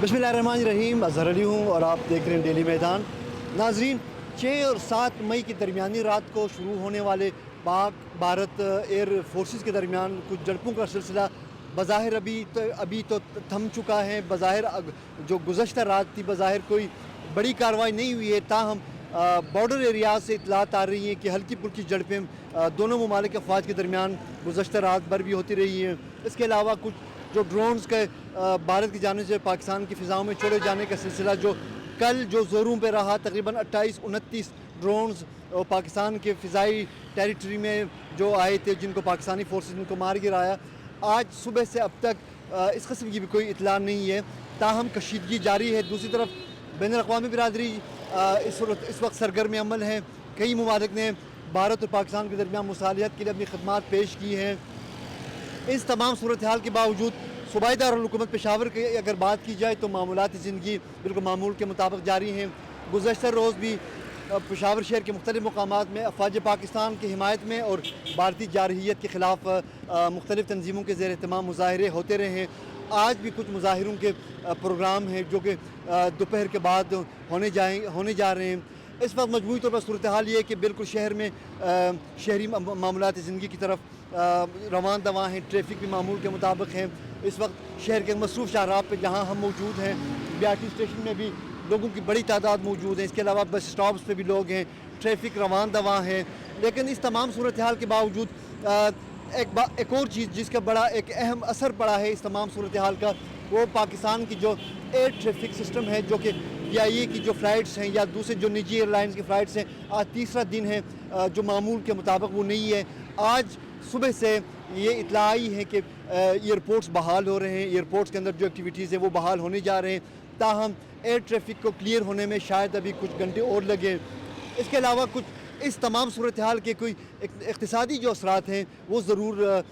बिस्मिल्लाहिर्रहमानिर्रहीम। अज़हर अली हूँ और आप देख रहे हैं डेली मैदान। नाजरीन, 6 और 7 मई की दरमियानी रात को शुरू होने वाले पाक भारत एयर फोर्सेस के दरमियान कुछ झड़पों का सिलसिला बज़ाहिर अभी तो थम चुका है। बज़ाहिर जो गुज़श्ता रात थी, बज़ाहिर कोई बड़ी कार्रवाई नहीं हुई है, ताहम बॉर्डर एरियाज से इतलात आ रही हैं कि हल्की फुल्की झड़पें दोनों ममालिक अफवाज के दरमियान गुज़श्ता रात भर भी होती रही हैं। इसके अलावा कुछ जो ड्रोन्स के भारत की जानिब से पाकिस्तान की फ़िज़ाओं में छोड़े जाने का सिलसिला जो कल जो ज़ोरों पे रहा, तकरीबन 28-29 ड्रोन्स पाकिस्तान के फ़िज़ाई टेरिटरी में जो आए थे, जिनको पाकिस्तानी फोर्सेस ने उनको मार गिराया। आज सुबह से अब तक इस किस्म की भी कोई इतला नहीं है, ताहम कशीदगी जारी है। दूसरी तरफ बैनुल-अक़वामी बिरादरी इस वक्त सरगर्म अमल है। कई ममालिक ने भारत और पाकिस्तान के दरमियान मुसालिहत के लिए अपनी खदमात पेश की हैं। इस तमाम सूरत हाल के बावजूद सूबाई दारुल-हुकूमत पेशावर की अगर बात की जाए तो मामूलाती ज़िंदगी बिल्कुल मामूल के मुताबिक जारी हैं। गुज़श्ता रोज़ भी पेशावर शहर के मुख्तलिफ़ मकामात में अफ़वाज पाकिस्तान की हिमायत में और भारतीय जारहियत के ख़िलाफ़ मुख्तलिफ़ तंजीमों के ज़ेर एहतमाम मुज़ाहरे होते रहे हैं। आज भी कुछ मुज़ाहिरों के प्रोग्राम हैं जो कि दोपहर के बाद होने जा रहे हैं। इस वक्त मजमूई तौर पर सूरत हाल ये है कि बिल्कुल शहर में शहरी मामूलाती ज़िंदगी की तरफ रवान दवा हैं। ट्रैफिक भी मामूल के मुताबिक है। इस वक्त शहर के मसरूफ़ शाहराह पे जहाँ हम मौजूद हैं, BRT स्टेशन में भी लोगों की बड़ी तादाद मौजूद है। इसके अलावा बस स्टॉप्स पे भी लोग हैं, ट्रैफिक रवान दवा है। लेकिन इस तमाम सूरत हाल के बावजूद एक और चीज़ जिसका बड़ा एक अहम असर पड़ा है इस तमाम सूरत हाल का, वो पाकिस्तान की जो एयर ट्रैफिक सिस्टम है, जो कि PIA की जो फ़्लाइट्स हैं या दूसरे जो निजी एयरलाइंस की फ़्लाइट्स हैं, आज तीसरा दिन है जो मामूल के मुताबिक वो नहीं है। आज सुबह से ये इत्तला आई है कि एयरपोर्ट्स बहाल हो रहे हैं, एयरपोर्ट्स के अंदर जो एक्टिविटीज़ हैं वो बहाल होने जा रहे हैं, ताहम एयर ट्रैफिक को क्लियर होने में शायद अभी कुछ घंटे और लगे। इसके अलावा कुछ इस तमाम सूरत हाल के कोई इक़्तिसादी जो असरात हैं वो ज़रूर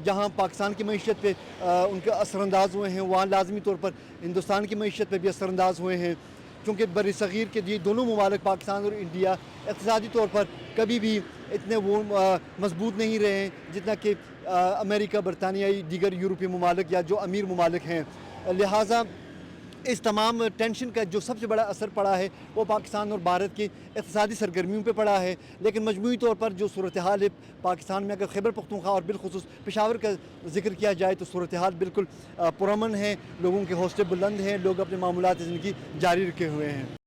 जहाँ पाकिस्तान की मईशत पे उनके असरअंदाज हुए हैं, वहाँ लाजमी तौर पर हिंदुस्तान की मईशत पे भी असरअंदाज हुए हैं। क्योंकि बरसग़ीर के ये दोनों ममालिक पाकिस्तान और इंडिया इक़्तिसादी तौर पर कभी भी इतने वो मजबूत नहीं रहे हैं जितना कि अमेरिका, बरतानिया, दीगर यूरोपीय ममालिक या जो अमीर ममालिक हैं। लिहाजा इस तमाम टेंशन का जो सबसे बड़ा असर पड़ा है वो पाकिस्तान और भारत की इक़्तिसादी सरगर्मियों पे पड़ा है। लेकिन मजमूई तौर पर जो सूरत हाल है पाकिस्तान में, अगर खैबर पख्तूनख्वा और बिलखुसूस पेशावर का जिक्र किया जाए तो सूरत हाल बिल्कुल पुरअमन है। लोगों के हौसले बुलंद हैं, लोग अपने मामूलात ज़िंदगी जारी रखे हुए हैं।